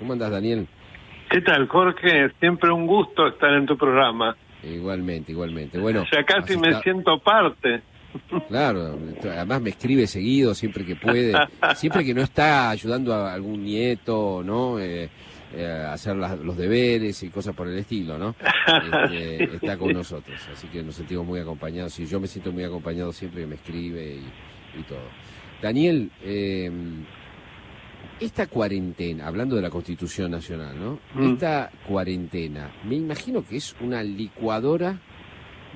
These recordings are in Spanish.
¿Cómo andás, Daniel? ¿Qué tal, Jorge? Siempre un gusto estar en tu programa. Igualmente. Bueno, Ya casi me siento parte. Claro, además me escribe seguido, siempre que puede, siempre que no está ayudando a algún nieto, ¿no? A hacer los deberes y cosas por el estilo, ¿no? Está con nosotros, así que nos sentimos muy acompañados, y yo me siento muy acompañado siempre que me escribe y todo. Daniel, esta cuarentena, hablando de la Constitución Nacional, ¿no? Esta cuarentena, me imagino que es una licuadora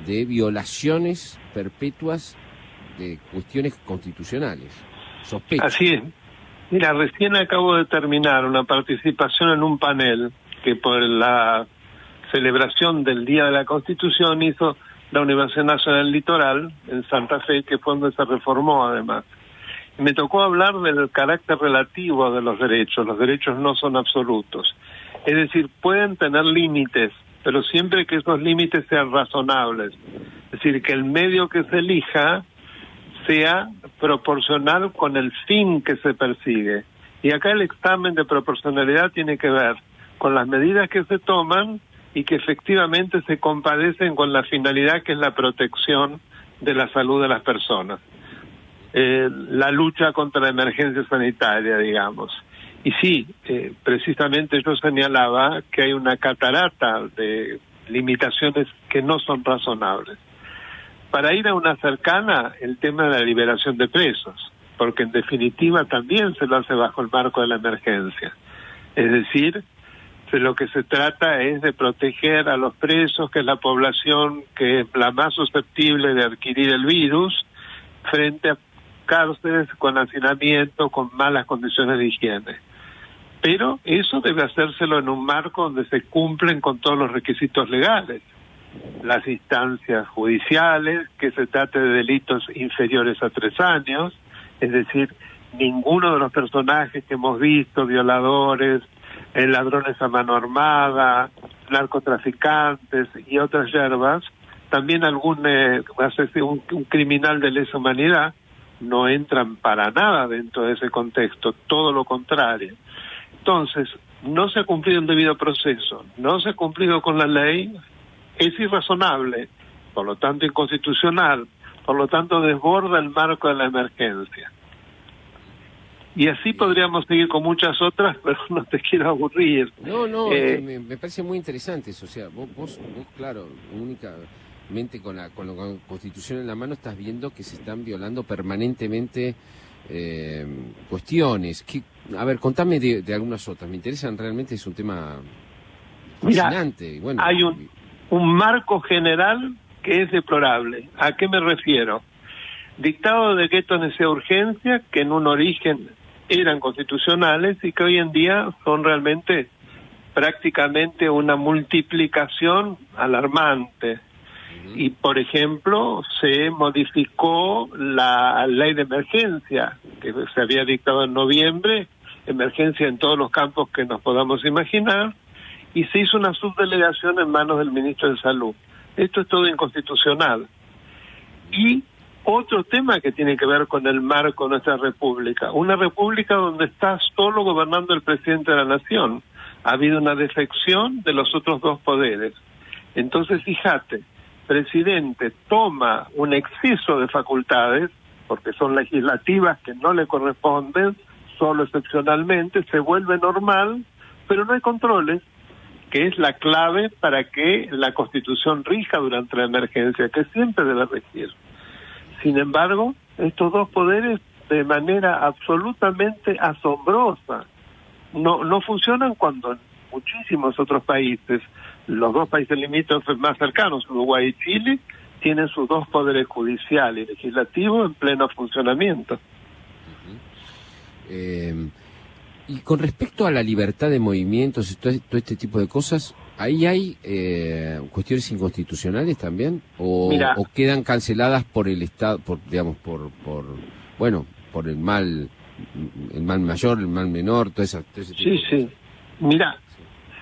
de violaciones perpetuas de cuestiones constitucionales. Sospecho. Así es. Mira, recién acabo de terminar una participación en un panel que por la celebración del Día de la Constitución hizo la Universidad Nacional Litoral en Santa Fe, que fue donde se reformó además. Me tocó hablar del carácter relativo de los derechos. Los derechos no son absolutos. Es decir, pueden tener límites, pero siempre que esos límites sean razonables. Es decir, que el medio que se elija sea proporcional con el fin que se persigue. Y acá el examen de proporcionalidad tiene que ver con las medidas que se toman y que efectivamente se compadecen con la finalidad que es la protección de la salud de las personas. La lucha contra la emergencia sanitaria, digamos. Y sí, precisamente yo señalaba que hay una catarata de limitaciones que no son razonables. Para ir a una cercana, el tema de la liberación de presos, porque en definitiva también se lo hace bajo el marco de la emergencia. Es decir, de lo que se trata es de proteger a los presos, que es la población que es la más susceptible de adquirir el virus, frente a cárceles con hacinamiento, con malas condiciones de higiene. Pero eso debe hacérselo en un marco donde se cumplen con todos los requisitos legales. Las instancias judiciales, que se trate de delitos inferiores a 3 años, es decir, ninguno de los personajes que hemos visto, violadores, ladrones a mano armada, narcotraficantes y otras yerbas, también un criminal de lesa humanidad, no entran para nada dentro de ese contexto, todo lo contrario. Entonces, no se ha cumplido el debido proceso, no se ha cumplido con la ley, es irrazonable, por lo tanto inconstitucional, por lo tanto desborda el marco de la emergencia. Y así podríamos seguir con muchas otras, pero no te quiero aburrir. No, me parece muy interesante eso, o sea, vos claro, únicamente con la Constitución en la mano estás viendo que se están violando permanentemente cuestiones. A ver, contame de algunas otras, me interesan realmente, es un tema fascinante. Mira, bueno, hay un marco general que es deplorable. ¿A qué me refiero? Dictado de decretos de necesidad de urgencia que en un origen eran constitucionales y que hoy en día son realmente prácticamente una multiplicación alarmante. Y, por ejemplo, se modificó la ley de emergencia, que se había dictado en noviembre, emergencia en todos los campos que nos podamos imaginar, y se hizo una subdelegación en manos del ministro de Salud. Esto es todo inconstitucional. Y otro tema que tiene que ver con el marco de nuestra república, una república donde está solo gobernando el presidente de la nación. Ha habido una defección de los otros 2 poderes. Entonces, fíjate, presidente toma un exceso de facultades, porque son legislativas que no le corresponden, solo excepcionalmente, se vuelve normal, pero no hay controles, que es la clave para que la Constitución rija durante la emergencia, que siempre debe regir. Sin embargo, estos 2 poderes, de manera absolutamente asombrosa, no funcionan cuando en muchísimos otros países, los 2 países limítrofes más cercanos, Uruguay y Chile, tienen sus 2 poderes judicial y legislativo en pleno funcionamiento. Y con respecto a la libertad de movimientos y todo este tipo de cosas, ¿ahí hay cuestiones inconstitucionales también? ¿O quedan canceladas por el Estado, por el mal mayor, el mal menor, todo ese tipo de cosas? Sí. Mira,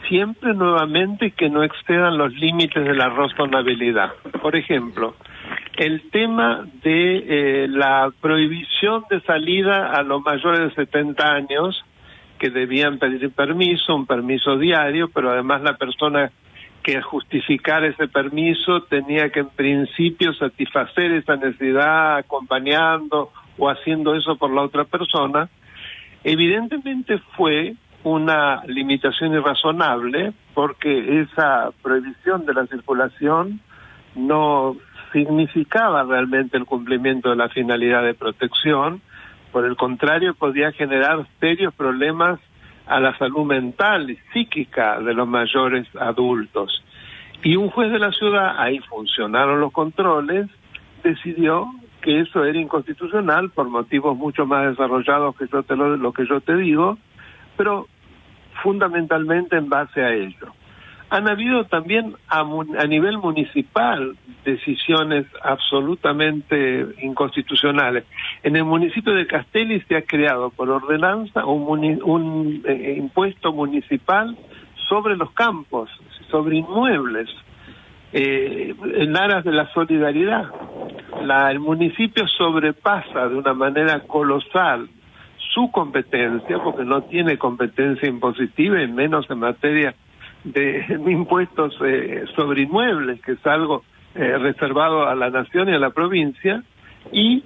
siempre nuevamente que no excedan los límites de la razonabilidad. Por ejemplo, el tema de la prohibición de salida a los mayores de 70 años, que debían pedir permiso, un permiso diario, pero además la persona que justificar ese permiso tenía que en principio satisfacer esa necesidad acompañando o haciendo eso por la otra persona. Evidentemente fue una limitación irrazonable porque esa prohibición de la circulación no significaba realmente el cumplimiento de la finalidad de protección. Por el contrario, podía generar serios problemas a la salud mental y psíquica de los mayores adultos. Y un juez de la ciudad, ahí funcionaron los controles, decidió que eso era inconstitucional por motivos mucho más desarrollados que lo que yo te digo, pero fundamentalmente en base a ello. Han habido también a nivel municipal decisiones absolutamente inconstitucionales. En el municipio de Castelli se ha creado por ordenanza un impuesto municipal sobre los campos, sobre inmuebles, en aras de la solidaridad. El municipio sobrepasa de una manera colosal su competencia, porque no tiene competencia impositiva, y menos en materia de impuestos sobre inmuebles, que es algo reservado a la nación y a la provincia, y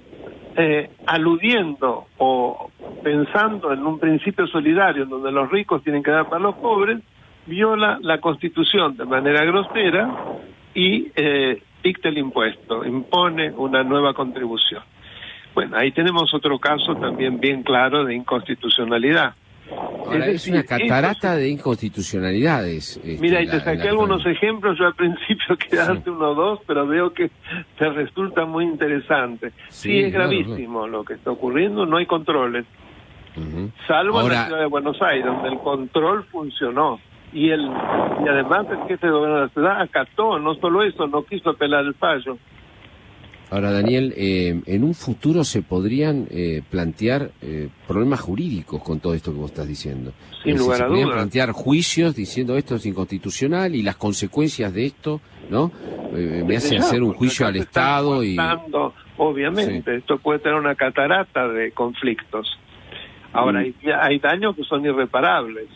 aludiendo o pensando en un principio solidario donde los ricos tienen que dar para los pobres, viola la Constitución de manera grosera y dicta el impuesto, impone una nueva contribución. Bueno, ahí tenemos otro caso también bien claro de inconstitucionalidad. Ahora, es una catarata de inconstitucionalidades. Mira, y te saqué algunos ejemplos, yo al principio quedaste uno o dos, pero veo que te resulta muy interesante. Sí, es gravísimo lo que está ocurriendo, no hay controles. Salvo en la ciudad de Buenos Aires, donde el control funcionó. Y además el jefe de gobierno de la ciudad acató, no solo eso, no quiso apelar el fallo. Ahora, Daniel, en un futuro se podrían plantear problemas jurídicos con todo esto que vos estás diciendo. Sin lugar a dudas. Se podrían plantear juicios diciendo esto es inconstitucional y las consecuencias de esto, ¿no? Me hace hacer un juicio al Estado y... Obviamente, sí. Esto puede tener una catarata de conflictos. Ahora, hay daños que son irreparables.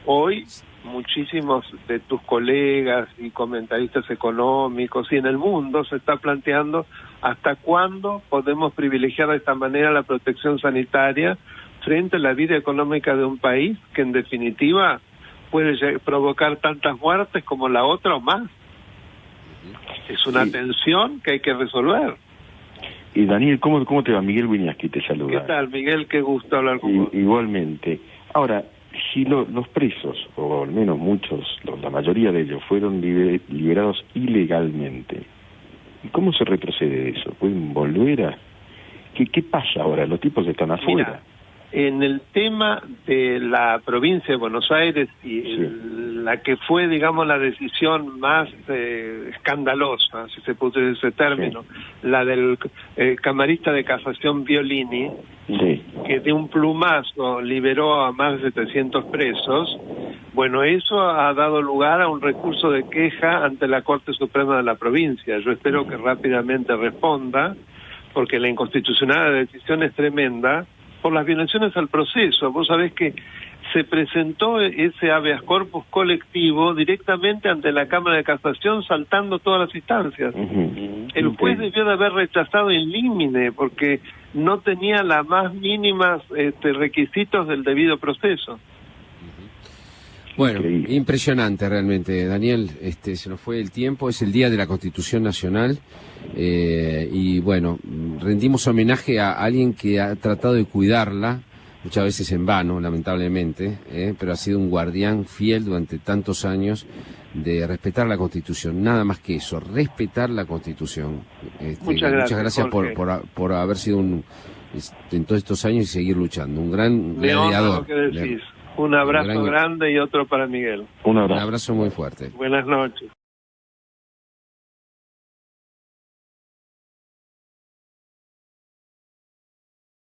Hoy muchísimos de tus colegas y comentaristas económicos y en el mundo se está planteando hasta cuándo podemos privilegiar de esta manera la protección sanitaria frente a la vida económica de un país que en definitiva puede provocar tantas muertes como la otra o más. Es una tensión que hay que resolver. Y Daniel, ¿cómo te va? Miguel Wiñaski te saluda. ¿Qué tal, Miguel? Qué gusto hablar con vos. Igualmente. Ahora, si los presos, o al menos muchos, la mayoría de ellos, fueron liberados ilegalmente, ¿cómo se retrocede de eso? ¿Pueden volver a...? ¿Qué pasa ahora? ¿Los tipos están afuera? Mira, en el tema de la provincia de Buenos Aires, y la que fue, digamos, la decisión más escandalosa, si se puso ese término, la del camarista de casación Violini, que de un plumazo liberó a más de 700 presos. Bueno, eso ha dado lugar a un recurso de queja ante la Corte Suprema de la provincia. Yo espero que rápidamente responda, porque la inconstitucionalidad de la decisión es tremenda por las violaciones al proceso. Vos sabés que se presentó ese habeas corpus colectivo directamente ante la Cámara de Casación, saltando todas las instancias. El juez debió de haber rechazado in limine porque no tenía las más mínimas requisitos del debido proceso. Bueno, impresionante realmente, Daniel. Se nos fue el tiempo, es el Día de la Constitución Nacional y bueno, rendimos homenaje a alguien que ha tratado de cuidarla, muchas veces en vano, lamentablemente, pero ha sido un guardián fiel durante tantos años de respetar la Constitución, nada más que eso, respetar la Constitución. Muchas gracias por haber sido en todos estos años y seguir luchando, un gran gladiador. Un abrazo grande y otro para Miguel. Un abrazo muy fuerte. Buenas noches.